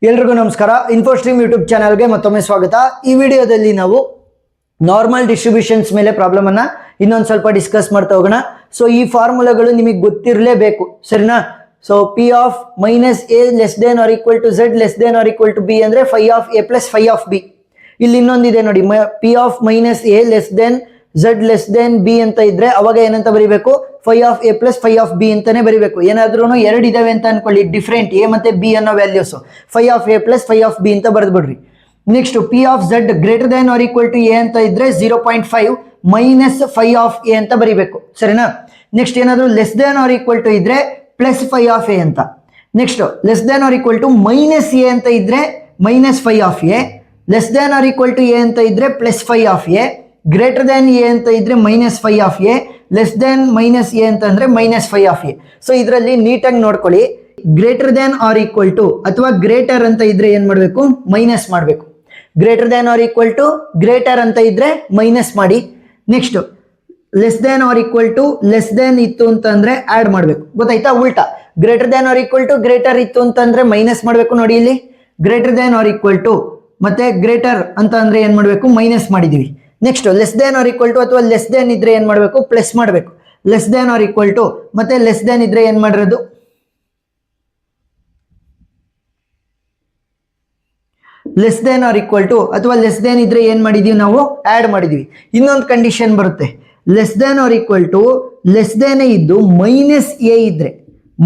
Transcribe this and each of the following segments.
ಎಲ್ರಿಗೂ ನಮಸ್ಕಾರ. ಇನ್ಫೋಸ್ಟ್ರೀಮ್ ಯೂಟ್ಯೂಬ್ ಚಾನಲ್ಗೆ ಮತ್ತೊಮ್ಮೆ ಸ್ವಾಗತ. ಈ ವಿಡಿಯೋದಲ್ಲಿ ನಾವು ನಾರ್ಮಲ್ ಡಿಸ್ಟ್ರಿಬ್ಯೂಷನ್ಸ್ ಮೇಲೆ ಪ್ರಾಬ್ಲಮ್ ಅನ್ನ ಇನ್ನೊಂದು ಸ್ವಲ್ಪ ಡಿಸ್ಕಸ್ ಮಾಡ್ತಾ ಹೋಗೋಣ. ಸೊ ಈ ಫಾರ್ಮುಲಾಗಳು ನಿಮಗೆ ಗೊತ್ತಿರಲೇಬೇಕು, ಸರಿನಾ? So P of minus A less than or equal to Z less than or equal to B ಅಂದ್ರೆ phi of A plus phi of B. ಇಲ್ಲಿ ಇನ್ನೊಂದಿದೆ ನೋಡಿ, P of minus A less than Z less than B ಅಂತ ಇದ್ರೆ ಅವಾಗ ಏನಂತ ಬರೀಬೇಕು? Phi of A plus phi of B ಅಂತಾನೆ ಬರೀಬೇಕು. ಏನಾದ್ರೂ ಎರಡು ಇದಾವೆ ಅಂತ ಅನ್ಕೊಳ್ಳಿ, ಡಿಫ್ರೆಂಟ್ ಎ ಮತ್ತೆ ಬಿ ಅನ್ನೋ values, phi of A plus phi of B ಅಂತ ಬರೆದ್ಬಿಡ್ರಿ. Next P of Z greater than or equal to A ಅಂತ ಇದ್ರೆ 0.5 ಮೈನಸ್ ಫೈ ಆಫ್ ಎ ಅಂತ ಬರೀಬೇಕು, ಸರಿನಾ? ನೆಕ್ಸ್ಟ್ ಏನಾದ್ರು less than or equal to ಇದ್ರೆ ಪ್ಲಸ್ ಫೈ ಆಫ್ ಎ ಅಂತ. Next less than or equal to minus a ಅಂತ ಇದ್ರೆ minus phi of a, less than or equal to A ಅಂತ ಇದ್ರೆ plus phi of a, greater than a ಅಂತ ಇದ್ರೆ minus phi of a, less than minus a ಅಂತ ಅಂದ್ರೆ minus phi of A. So ಇದರಲ್ಲಿ ನೀಟಾಗಿ ನೋಡ್ಕೊಳ್ಳಿ, greater than or equal to ಅಥವಾ ಗ್ರೇಟರ್ ಅಂತ ಇದ್ರೆ ಏನ್ ಮಾಡಬೇಕು? ಮೈನಸ್ ಮಾಡಬೇಕು. Greater than or equal to greater ಅಂತ ಇದ್ರೆ ಮೈನಸ್ ಮಾಡಿ. Next less than or equal to less than ಇತ್ತು ಅಂತಂದ್ರೆ ಆಡ್ ಮಾಡಬೇಕು, ಗೊತ್ತಾಯ್ತಾ? ಉಲ್ಟಾ, greater than or equal to greater ಇತ್ತು ಅಂತಂದ್ರೆ ಮೈನಸ್ ಮಾಡಬೇಕು. ನೋಡಿ ಇಲ್ಲಿ greater than or equal to ಮತ್ತೆ ಗ್ರೇಟರ್ ಅಂತ ಅಂದ್ರೆ ಏನ್ ಮಾಡಬೇಕು? ಮೈನಸ್ ಮಾಡಿದೀವಿ. Next less than or equal to ಅಥವಾ ಲೆಸ್ ದೇನ್ ಇದ್ರೆ ಏನ್ ಮಾಡಬೇಕು? ಪ್ಲಸ್ ಮಾಡಬೇಕು. Less than or equal to ಮತ್ತೆ ಲೆಸ್ ದೇನ್ ಇದ್ರೆ ಏನ್ ಮಾಡಿರೋದು? Less than or equal to ಅಥವಾ ಲೆಸ್ ದೇನ್ ಇದ್ರೆ ಏನ್ ಮಾಡಿದೀವಿ ನಾವು? ಆಡ್ ಮಾಡಿದೀವಿ. ಇನ್ನೊಂದು ಕಂಡೀಷನ್ ಬರುತ್ತೆ, less than or equal to less than ಇದ್ದು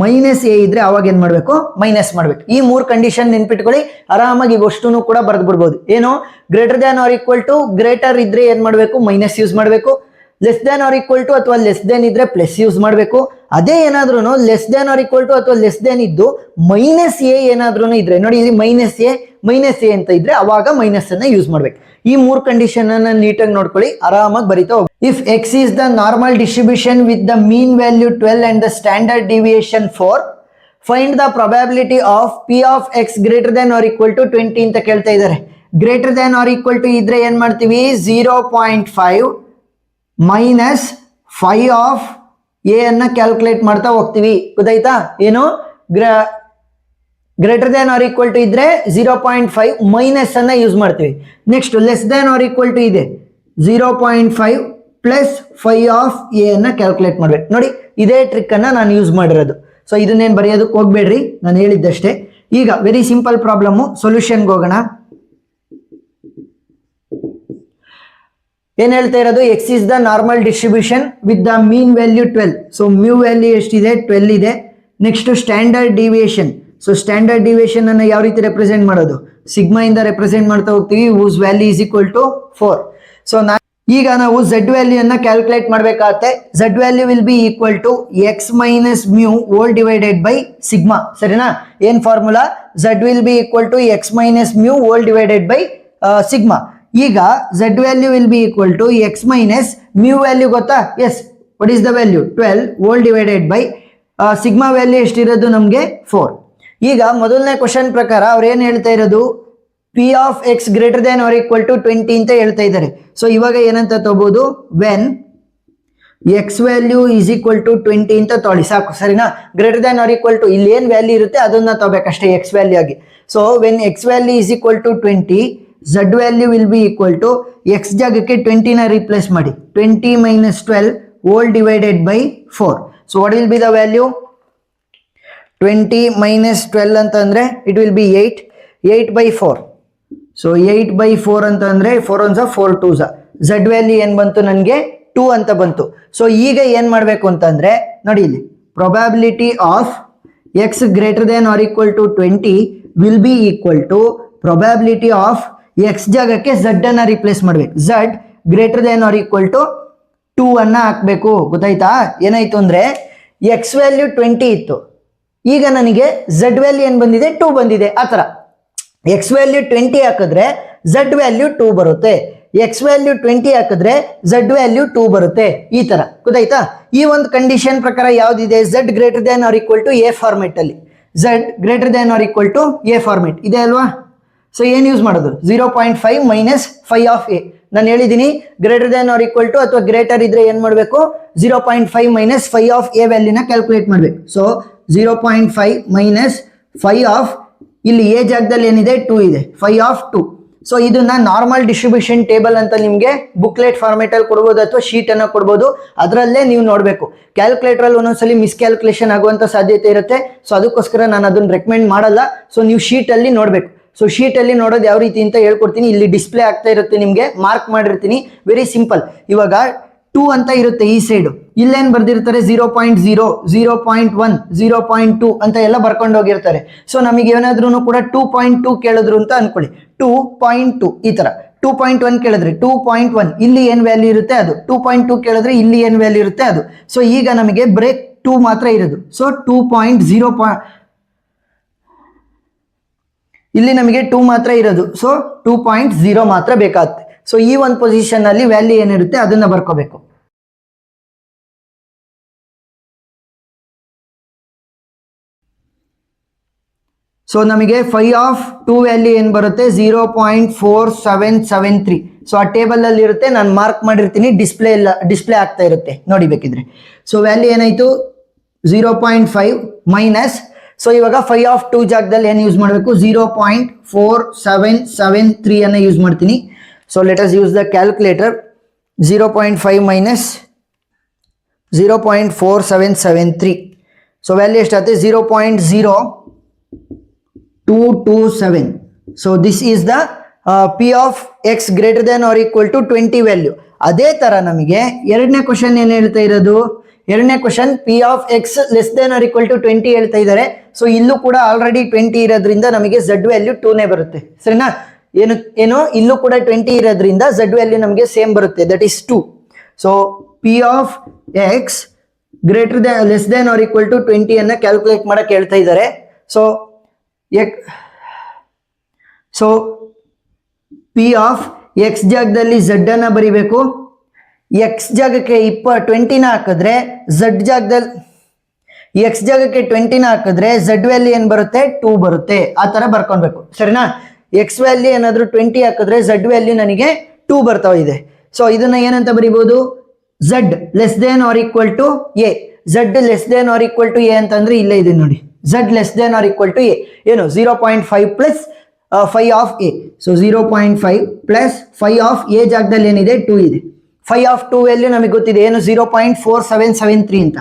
ಮೈನಸ್ ಎ ಇದ್ರೆ ಅವಾಗ ಏನ್ ಮಾಡ್ಬೇಕು? ಮೈನಸ್ ಮಾಡ್ಬೇಕು. ಈ ಮೂರು ಕಂಡೀಷನ್ ನೆನ್ಪಿಟ್ಕೊಳ್ಳಿ, ಆರಾಮಾಗಿ ಇವಷ್ಟನ್ನು ಕೂಡ ಬರೆದು ಬಿಡ್ಬೋದು. ಏನು? Greater than or equal to greater ಇದ್ರೆ ಏನ್ ಮಾಡ್ಬೇಕು? ಮೈನಸ್ ಯೂಸ್ ಮಾಡಬೇಕು. Less than or equal to ಅಥವಾ ಲೆಸ್ ದೇನ್ ಇದ್ರೆ ಪ್ಲಸ್ ಯೂಸ್ ಮಾಡಬೇಕು. ಅದೇ ಏನಾದ್ರೂ less than or equal to ಅಥವಾ ಲೆಸ್ ದೇನ್ ಇದ್ದು ಮೈನಸ್ ಎ ಏನಾದ್ರೂ ಇದ್ರೆ ನೋಡಿ, ಇಲ್ಲಿ ಮೈನಸ್ ಎ ಅಂತ ಇದ್ರೆ ಅವಾಗ ಮೈನಸ್ ಅನ್ನ ಯೂಸ್ ಮಾಡ್ಬೇಕು. ಈ ಮೂರು ಕಂಡೀಷನ್ ಅನ್ನ ನೀಟಾಗಿ ನೋಡ್ಕೊಳ್ಳಿ, ಆರಾಮಾಗಿ ಬರೀತಾ ಹೋಗಿ. If x is the normal distribution with the mean value 12 and the standard deviation 4, find the probability of P of x greater than or equal to 20 ಅಂತ ಕೇಳ್ತಾ ಇದ್ದಾರೆ. Greater than or equal to ಇದ್ರೆ ಏನ್ ಮಾಡ್ತೀವಿ? 0.5 minus phi of a ಅನ್ನ calculate ಮಾಡ್ತಾ ಹೋಗ್ತೀವಿ, ಗೊತ್ತಾಯ್ತಾ? ಏನು? Greater than or equal to ಇದ್ರೆ 0.5 ಮೈನಸ್ ಅನ್ನ ಯೂಸ್ ಮಾಡ್ತೀವಿ. Next less than or equal to ಇದೆ 0.5 ಪ್ಲಸ್ ಫೈ ಆಫ್ ಎ ಅನ್ನ ಕ್ಯಾಲ್ಕುಲೇಟ್ ಮಾಡ್ಬೇಕು. ನೋಡಿ, ಇದೇ ಟ್ರಿಕ್ ಅನ್ನ ನಾನು ಯೂಸ್ ಮಾಡಿರೋದು. ಸೊ ಇದನ್ನೇನು ಬರೆಯೋದಕ್ಕೆ ಹೋಗ್ಬೇಡ್ರಿ, ನಾನು ಹೇಳಿದ್ದಷ್ಟೇ. ಈಗ ವೆರಿ ಸಿಂಪಲ್ ಪ್ರಾಬ್ಲಮ್, ಸೊಲ್ಯೂಷನ್ಗೆ ಹೋಗೋಣ. ಏನ್ ಹೇಳ್ತಾ ಇರೋದು? X is the normal distribution with the mean value 12. So mu value ಎಷ್ಟಿದೆ? 12 ಇದೆ. Next standard deviation. So standard deviation ಅನ್ನ ಯಾವ ರೀತಿ ರೆಪ್ರೆಸೆಂಟ್ ಮಾಡೋದು? ಸಿಗ್ಮಾ ಇಂದ ರೆಪ್ರೆಸೆಂಟ್ ಮಾಡ್ತಾ ಹೋಗ್ತೀವಿ, whose value is equal to 4. So ಈಗ ನಾವು ಝೆಡ್ ವ್ಯಾಲ್ಯೂ ಅನ್ನ ಕ್ಯಾಲ್ಕುಲೇಟ್ ಮಾಡ್ಬೇಕಾಗತ್ತೆ. Z value will be equal to X minus mu whole divided by sigma, ಸರಿನಾ? ಏನ್ formula? Z will be equal to X minus mu whole divided by sigma. ಈಗ Z value will be equal to X minus mu value ಗೊತ್ತಾ? Yes, what is the value? 12 whole divided by sigma value ಎಷ್ಟಿರೋದು ನಮಗೆ? 4. ಈಗ ಮೊದಲನೇ question ಪ್ರಕಾರ ಅವ್ರು ಏನ್ ಹೇಳ್ತಾ ಇರೋದು? P of x greater than or equal to 20 ಅಂತ ಹೇಳ್ತಾ ಇದ್ದಾರೆ. ಸೊ ಇವಾಗ ಏನಂತ ತಗೋಬಹುದು? When x value is equal to 20 ಅಂತ ತೊಗೊಳ್ಳಿ, ಸಾಕು, ಸರಿನಾ? Greater than or equal to ಇಲ್ಲಿ ಏನ್ ವ್ಯಾಲ್ಯೂ ಇರುತ್ತೆ ಅದನ್ನ ತಗೋಬೇಕಷ್ಟೇ ಎಕ್ಸ್ ವ್ಯಾಲ್ಯೂ ಆಗಿ. So when x value is equal to 20, z value will be equal to x ಜಾಗಕ್ಕೆ 20 ನ ರೀಪ್ಲೇಸ್ ಮಾಡಿ, 20 minus 12 whole divided by 4. So what will be the value? 20 minus 12 ಅಂತ ಅಂದ್ರೆ it will be 8 by 4. So 8 by 4 ಅಂತ ಅಂದ್ರೆ 4 1 4 2 Z value ಏನ್ ಬಂತು? ನನಗೆ 2 ಅಂತ ಬಂತು. ಸೊ ಈಗ ಏನ್ ಮಾಡ್ಬೇಕು ಅಂತಂದ್ರೆ ನೋಡಿ, ಇಲ್ಲಿ probability of x greater than or equal to 20 will be equal to probability of x ಜಾಗಕ್ಕೆ ಝೆಡ್ ಅನ್ನ ರಿಪ್ಲೇಸ್ ಮಾಡ್ಬೇಕು. Z greater than or equal to 2 ಅನ್ನ ಹಾಕ್ಬೇಕು, ಗೊತ್ತಾಯ್ತಾ? ಏನಾಯ್ತು ಅಂದ್ರೆ ಎಕ್ಸ್ ವ್ಯಾಲ್ಯೂ 20 ಇತ್ತು, ಈಗ ನನಗೆ ಝೆಡ್ ವ್ಯಾಲ್ಯೂ ಏನ್ ಬಂದಿದೆ? 2 ಬಂದಿದೆ. ಆ ತರ ಎಕ್ಸ್ ವ್ಯಾಲ್ಯೂ 20 ಹಾಕಿದ್ರೆ ಝೆಡ್ ವ್ಯಾಲ್ಯೂ 2 ಬರುತ್ತೆ, ಎಕ್ಸ್ ವ್ಯಾಲ್ಯೂ 20 ಹಾಕಿದ್ರೆ ಝೆಡ್ ವ್ಯಾಲ್ಯೂ 2 ಬರುತ್ತೆ. ಈ ತರ, ಗೊತ್ತಾಯ್ತಾ? ಈ ಒಂದು ಕಂಡೀಷನ್ ಪ್ರಕಾರ ಯಾವ್ದಿದೆ? Z greater than or equal to A format ಅಲ್ಲಿ, Z greater than or equal to A format ಇದೆ ಅಲ್ವಾ? ಸೊ ಏನ್ ಯೂಸ್ ಮಾಡೋದು? 0.5 ಮೈನಸ್ ಫೈ ಆಫ್ ಎ. ನಾನು ಹೇಳಿದೀನಿ, greater than or equal to ಅಥವಾ ಗ್ರೇಟರ್ ಇದ್ರೆ ಏನ್ ಮಾಡಬೇಕು? 0.5 ಮೈನಸ್ ಫೈ ಆಫ್ ಎ ವ್ಯಾಲ್ಯೂನ ಕ್ಯಾಲ್ಕುಲೇಟ್ ಮಾಡ್ಬೇಕು. ಸೊ 0.5 ಮೈನಸ್ ಫೈ ಆಫ್ ಇಲ್ಲಿ ಎ ಜಾಗದಲ್ಲಿ ಏನಿದೆ 2 ಇದೆ, 5 ಆಫ್ 2. ಸೊ ಇದನ್ನ ನಾರ್ಮಲ್ ಡಿಸ್ಟ್ರಿಬ್ಯೂಷನ್ ಟೇಬಲ್ ಅಂತ ನಿಮಗೆ ಬುಕ್ಲೆಟ್ ಫಾರ್ಮೆಟ್ ಅಲ್ಲಿ ಕೊಡ್ಬೋದು ಅಥವಾ ಶೀಟ್ ಅನ್ನ ಕೊಡ್ಬೋದು, ಅದರಲ್ಲೇ ನೀವು ನೋಡಬೇಕು. ಕ್ಯಾಲ್ಕುಲೇಟರ್ ಅಲ್ಲಿ ಒಂದೊಂದ್ಸಲಿ ಮಿಸ್ಕ್ಯಾಲ್ಕುಲೇಷನ್ ಆಗುವಂತ ಸಾಧ್ಯತೆ ಇರುತ್ತೆ. ಸೊ ಅದಕ್ಕೋಸ್ಕರ ನಾನು ಅದನ್ನ ರೆಕಮೆಂಡ್ ಮಾಡಲ್ಲ. ಸೊ ನೀವು ಶೀಟ್ ಅಲ್ಲಿ ನೋಡಬೇಕು. ಸೊ ಶೀಟ್ ಅಲ್ಲಿ ನೋಡೋದು ಯಾವ ರೀತಿ ಅಂತ ಹೇಳ್ಕೊಡ್ತೀನಿ. ಇಲ್ಲಿ ಡಿಸ್ಪ್ಲೇ ಆಗ್ತಾ ಇರುತ್ತೆ, ನಿಮಗೆ ಮಾರ್ಕ್ ಮಾಡಿರ್ತೀನಿ. Very simple. ಇವಾಗ 2 ಅಂತ ಇರುತ್ತೆ ಈ ಸೈಡು, ಇಲ್ಲೇನ್ ಬರ್ದಿರ್ತಾರೆ 0.0, 0.1, 0.2 ಅಂತ ಎಲ್ಲ ಬರ್ಕೊಂಡು ಹೋಗಿರ್ತಾರೆ. ಸೊ ನಮಗೆ ಏನಾದ್ರೂ ಕೂಡ 2.2 ಕೇಳಿದ್ರು ಅಂತ ಅನ್ಕೊಳ್ಳಿ, 2.2 ಈ ತರ. 2.1 ಕೇಳಿದ್ರೆ 2.1 ಇಲ್ಲಿ ಏನ್ ವ್ಯಾಲ್ಯೂ ಇರುತ್ತೆ ಅದು, 2.2 ಕೇಳಿದ್ರೆ ಇಲ್ಲಿ ಏನ್ ವ್ಯಾಲ್ಯೂ ಇರುತ್ತೆ ಅದು. ಸೊ ಈಗ ನಮಗೆ ಬ್ರೇಕ್ 2 ಮಾತ್ರ ಇರೋದು. ಸೊ 2.0 ಇಲ್ಲಿ ನಮಗೆ 2 ಮಾತ್ರ ಇರೋದು. ಸೊ 2.0 ಮಾತ್ರ ಬೇಕಾಗುತ್ತೆ. ಸೊ ಈ ಒಂದು ಪೊಸಿಷನ್ ಅಲ್ಲಿ ವ್ಯಾಲ್ಯೂ ಏನಿರುತ್ತೆ ಅದನ್ನ ಬರ್ಕೋಬೇಕು. ಸೊ ನಮಗೆ 5 ಆಫ್ 2 ವ್ಯಾಲ್ಯೂ ಏನ್ ಬರುತ್ತೆ 0.4773. ಸೊ ಆ ಟೇಬಲ್ ಅಲ್ಲಿ ಇರುತ್ತೆ, ನಾನು ಮಾರ್ಕ್ ಮಾಡಿರ್ತೀನಿ. ಡಿಸ್ಪ್ಲೇ ಆಗ್ತಾ ಇರುತ್ತೆ ನೋಡಿ ಬೇಕಿದ್ರೆ. ಸೊ ವ್ಯಾಲ್ಯೂ ಏನಾಯ್ತು 0.5 ಮೈನಸ್. ಸೊ ಇವಾಗ 5 ಆಫ್ 2 ಜಾಗದಲ್ಲಿ ಏನು ಯೂಸ್ ಮಾಡಬೇಕು 0.4773 ಅನ್ನ ಯೂಸ್ ಮಾಡ್ತೀನಿ. So let us use the calculator. 0.5 minus 0.4773. So value ಎಷ್ಟಾಗುತ್ತೆ 0.0227. So this is the P of x greater than or equal to 20 value. ಅದೇ ತರ ನಮಗೆ ಎರಡನೇ ಕ್ವಶನ್ ಏನು ಹೇಳ್ತಾ ಇರೋದು, ಎರಡನೇ question P of x less than or equal to 20 ಹೇಳ್ತಾ ಇದ್ದಾರೆ. ಸೊ ಇಲ್ಲೂ ಕೂಡ ಆಲ್ರೆಡಿ 20 ಇರೋದ್ರಿಂದ ನಮಗೆ ಝಡ್ ವ್ಯಾಲ್ಯೂ 2ನೇ ಬರುತ್ತೆ. ಸರಿನಾ? ಏನು ಇಲ್ಲೂ ಕೂಡ 20 ಇರೋದ್ರಿಂದ ಝಡ್ ವ್ಯಾಲ್ಯೂ ನಮಗೆ ಸೇಮ್ ಬರುತ್ತೆ, that is 2. So P of x greater than less than or equal to 20 ಅನ್ನ ಕ್ಯಾಲ್ಕುಲೇಟ್ ಮಾಡಕ್ಕೆ ಹೇಳ್ತಾ ಇದ್ದಾರೆ. ಸೊ ಪಿ ಆಫ್ ಎಕ್ಸ್ ಜಾಗದಲ್ಲಿ ಝಡ್ ಅನ್ನ ಬರಿಬೇಕು. ಎಕ್ಸ್ ಜಾಗಕ್ಕೆ 20ನ ಹಾಕಿದ್ರೆ ಝಡ್ ಜಾಗದಲ್ಲಿ ಎಕ್ಸ್ ಜಾಗಕ್ಕೆ 20ನ ಹಾಕಿದ್ರೆ ಝಡ್ ವ್ಯಾಲ್ಯೂ ಏನ್ ಬರುತ್ತೆ 2 ಬರುತ್ತೆ. ಆ ತರ ಬರ್ಕೊಳ್ಬೇಕು. ಸರಿನಾ? ಎಕ್ಸ್ ವ್ಯಾಲ್ಯೂ ಏನಾದ್ರು 20 ಹಾಕಿದ್ರೆ ಝಡ್ ವ್ಯಾಲ್ಯೂ ನನಗೆ 2 ಬರ್ತಾ ಇದೆ. ಸೊ ಇದನ್ನ ಏನಂತ ಬರಿಬಹುದು, Z less than or equal to A. Z less than or equal to A ಅಂತಂದ್ರೆ ಇಲ್ಲೇ ಇದೆ ನೋಡಿ, Z less than or equal to A. ಏನು 0.5 plus 5 of A. So 0.5 plus 5 of A ಜಾಗದಲ್ಲಿ ಏನಿದೆ 2 ಇದೆ. 5 ಆಫ್ 2 ವ್ಯಾಲ್ಯೂ ನಮಗೆ ಗೊತ್ತಿದೆ ಏನು 0.4773 ಅಂತ.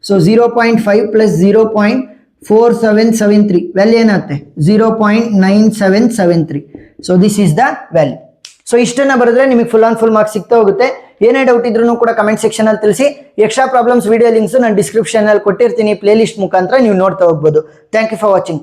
ಸೊ 0.5 ಪ್ಲಸ್ 0.4773 ವ್ಯಾಲ್ಯೂ ಏನಾಗುತ್ತೆ 0.9773. So this is the value. So ಇಷ್ಟನ್ನ ಬರೆದ್ರೆ ನಿಮಗೆ ಫುಲ್ ಆನ್ ಫುಲ್ ಮಾರ್ಕ್ಸ್ ಸಿಗ್ತಾ ಹೋಗುತ್ತೆ. ಏನೇ ಡೌಟ್ ಇದ್ರೂ ಕೂಡ ಕಮೆಂಟ್ ಸೆಕ್ಷನ್ ಅಲ್ಲಿ ತಿಳಿಸಿ. ಎಕ್ಸ್ಟ್ರಾ ಪ್ರಾಬ್ಲಮ್ಸ್ ವಿಡಿಯೋ ಲಿಂಕ್ಸ್ ನಾನು ಡಿಸ್ಕ್ರಿಪ್ಷನ್ ಅಲ್ಲಿ ಕೊಟ್ಟಿರ್ತೀನಿ, ಪ್ಲೇ ಲಿಸ್ಟ್ ಮುಖಾಂತರ ನೀವು ನೋಡ್ತಾ ಹೋಗ್ಬೋದು. Thank you for watching.